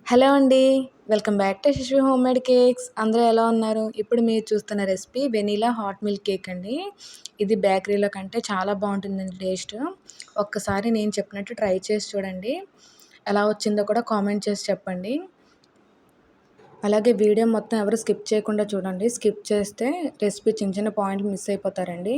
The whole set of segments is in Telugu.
హలో అండి. వెల్కమ్ బ్యాక్ టు శిశు హోమ్‌మేడ్ కేక్స్. అందరూ ఎలా ఉన్నారు? ఇప్పుడు మీరు చూస్తున్న recipe vanilla hot milk cake అండి. ఇది బేకరీలో కంటే చాలా బావుంటుందండి టేస్ట్. ఒక్కసారి నేను చెప్పినట్టు ట్రై చేసి చూడండి. ఎలా వచ్చిందో కూడా కామెంట్ చేసి చెప్పండి. అలాగే వీడియో మొత్తం ఎవరు స్కిప్ చేయకుండా చూడండి. స్కిప్ చేస్తే రెసిపీ చిన్న చిన్న పాయింట్లు మిస్ అయిపోతారండి.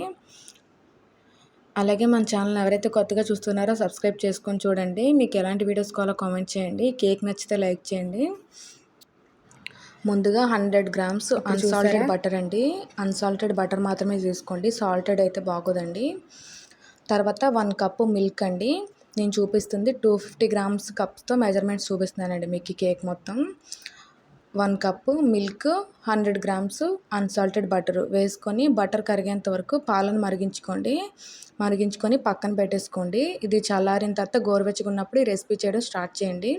అలాగే మన ఛానల్‌ని ఎవరైతే కొత్తగా చూస్తున్నారో సబ్స్క్రైబ్ చేసుకొని చూడండి. మీకు ఎలాంటి వీడియోస్ కావాలో కామెంట్ చేయండి. కేక్ నచ్చితే లైక్ చేయండి. ముందుగా 100 గ్రామ్స్ అన్సాల్టెడ్ బటర్ అండి. అన్సాల్టెడ్ బటర్ మాత్రమే తీసుకోండి. సాల్టెడ్ అయితే బాగోదండి. తర్వాత 1 కప్పు మిల్క్ అండి. నేను చూపిస్తుంది 250 గ్రామ్స్ కప్స్‌తో మెజర్మెంట్స్ చూపిస్తున్నానండి మీకు ఈ కేక్ మొత్తం. 1 cup milk, 100 grams unsalted butter వేసుకొని బటర్ కరిగేంత వరకు పాలను మరిగించుకొని పక్కన పెట్టేసుకోండి. ఇది చల్లారిన తర్వాత గోరువెచ్చగా ఉన్నప్పుడు ఈ రెసిపీ చేయడం స్టార్ట్ చేయండి.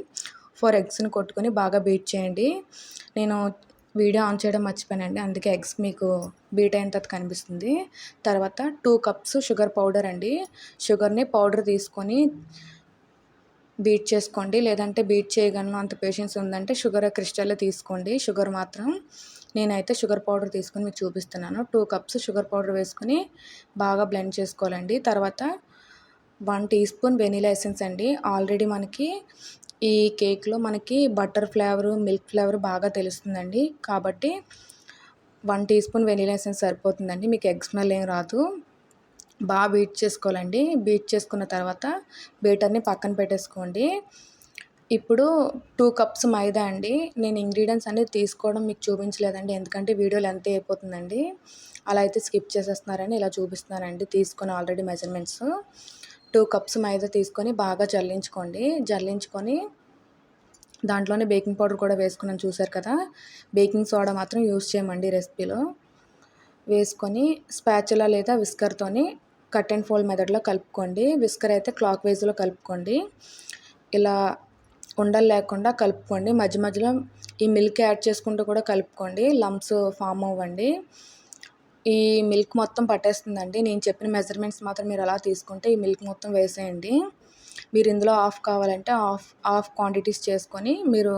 4 ఎగ్స్‌ని కొట్టుకొని బాగా బీట్ చేయండి. నేను వీడియో ఆన్ చేయడం మర్చిపోయానండి. అందుకే ఎగ్స్ మీకు బీట్ అయిన తర్వాత కనిపిస్తుంది. తర్వాత 2 కప్స్ షుగర్ పౌడర్ అండి. షుగర్‌ని పౌడర్ తీసుకొని బీట్ చేసుకోండి. లేదంటే బీట్ చేయగలను అంత పేషెన్స్ ఉందంటే షుగర్ క్రిస్టల్ తీసుకోండి. షుగర్ మాత్రం నేనైతే షుగర్ పౌడర్ తీసుకొని మీకు చూపిస్తున్నాను. 2 కప్స్ షుగర్ పౌడర్ వేసుకొని బాగా బ్లెండ్ చేసుకోవాలండి. తర్వాత 1 టీ స్పూన్ వెనిలా ఎసెన్స్ అండి. ఆల్రెడీ మనకి ఈ కేక్లో మనకి బటర్ ఫ్లేవరు, మిల్క్ ఫ్లేవర్ బాగా తెలుస్తుందండి. కాబట్టి 1 టీ స్పూన్ వెనిలా ఎసెన్స్ సరిపోతుందండి. మీకు ఎగ్ స్మెల్ ఏం రాదు. బాగా బీట్ చేసుకోవాలండి. బీట్ చేసుకున్న తర్వాత బీటర్ని పక్కన పెట్టేసుకోండి. ఇప్పుడు 2 కప్స్ మైదా అండి. నేను ఇంగ్రీడియంట్స్ అన్నీ తీసుకోవడం మీకు చూపించలేదండి. ఎందుకంటే వీడియో లెంత్ అయిపోతుందండి. అలా అయితే స్కిప్ చేసేస్తున్నారని ఇలా చూపిస్తున్నానండి తీసుకొని ఆల్రెడీ మెజర్మెంట్స్. 2 కప్స్ మైదా తీసుకొని బాగా జల్లించుకొని దాంట్లోనే బేకింగ్ పౌడర్ కూడా వేసుకున్నాను చూసారు కదా. బేకింగ్ సోడా మాత్రం యూజ్ చేయమండి రెసిపీలో. వేసుకొని స్పాచులా లేదా విస్కర్‌తోని కట్ అండ్ ఫోల్డ్ మెథడ్‌లో కలుపుకోండి. విస్కర్ అయితే క్లాక్ వైజ్‌లో కలుపుకోండి. ఇలా ఉండలు లేకుండా కలుపుకోండి. మధ్య మధ్యలో ఈ మిల్క్ యాడ్ చేసుకుంటూ కూడా కలుపుకోండి. లంప్స్ ఫామ్ అవ్వండి. ఈ మిల్క్ మొత్తం పట్టేస్తుందండి. నేను చెప్పిన మెజర్మెంట్స్ మాత్రం మీరు అలా తీసుకుంటే ఈ మిల్క్ మొత్తం వేసేయండి. మీరు ఇందులో హాఫ్ కావాలంటే హాఫ్ క్వాంటిటీస్ చేసుకొని మీరు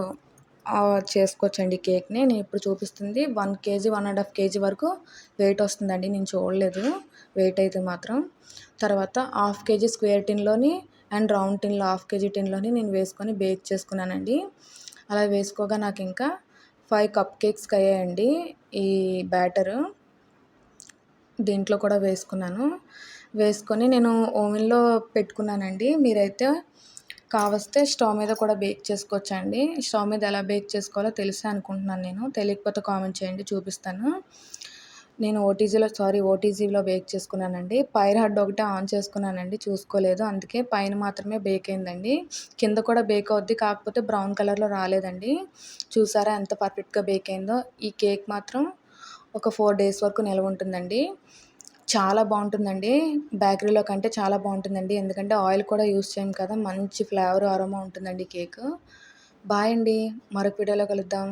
చేసుకోవచ్చండి కేక్‌ని. నేను ఇప్పుడు చూపిస్తుంది 1 కేజీ, 1½ కేజీ వరకు వెయిట్ వస్తుందండి. నేను చూడలేదు వెయిట్ అయితే మాత్రం. తర్వాత హాఫ్ కేజీ స్క్వేర్ టిన్‌లోని అండ్ రౌండ్ టిన్‌లో హాఫ్ కేజీ టిన్‌లోని నేను వేసుకొని బేక్ చేసుకున్నానండి. అలా వేసుకోగా నాకు ఇంకా 5 కప్ కేక్స్‌కి అయ్యాయండి ఈ బ్యాటరు. దీంట్లో కూడా వేసుకొని నేను ఓవెన్‌లో పెట్టుకున్నానండి. మీరైతే కావస్తే స్టవ్ మీద కూడా బేక్ చేసుకోవచ్చండి. స్టవ్ మీద ఎలా బేక్ చేసుకోవాలో తెలుసే అనుకుంటున్నాను నేను. తెలియకపోతే కామెంట్ చేయండి చూపిస్తాను. నేను ఓటీజీలో బేక్ చేసుకున్నానండి. పైర్ హెడ్ ఒకటే ఆన్ చేసుకున్నానండి. చూసుకోలేదు. అందుకే పైన మాత్రమే బేక్ అయిందండి. కింద కూడా బేక్ అవుద్ది. కాకపోతే బ్రౌన్ కలర్‌లో రాలేదండి. చూసారా ఎంత పర్ఫెక్ట్‌గా బేక్ అయిందో. ఈ కేక్ మాత్రం ఒక 4 డేస్ వరకు నిల్వ ఉంటుందండి. చాలా బాగుంటుందండి. బేకరీలో కంటే చాలా బాగుంటుందండి. ఎందుకంటే ఆయిల్ కూడా యూజ్ చేయం కదా. మంచి ఫ్లేవర్, అరోమా ఉంటుందండి కేకు. బాయ్ అండి. మరొక వీడియోలో కలుద్దాం.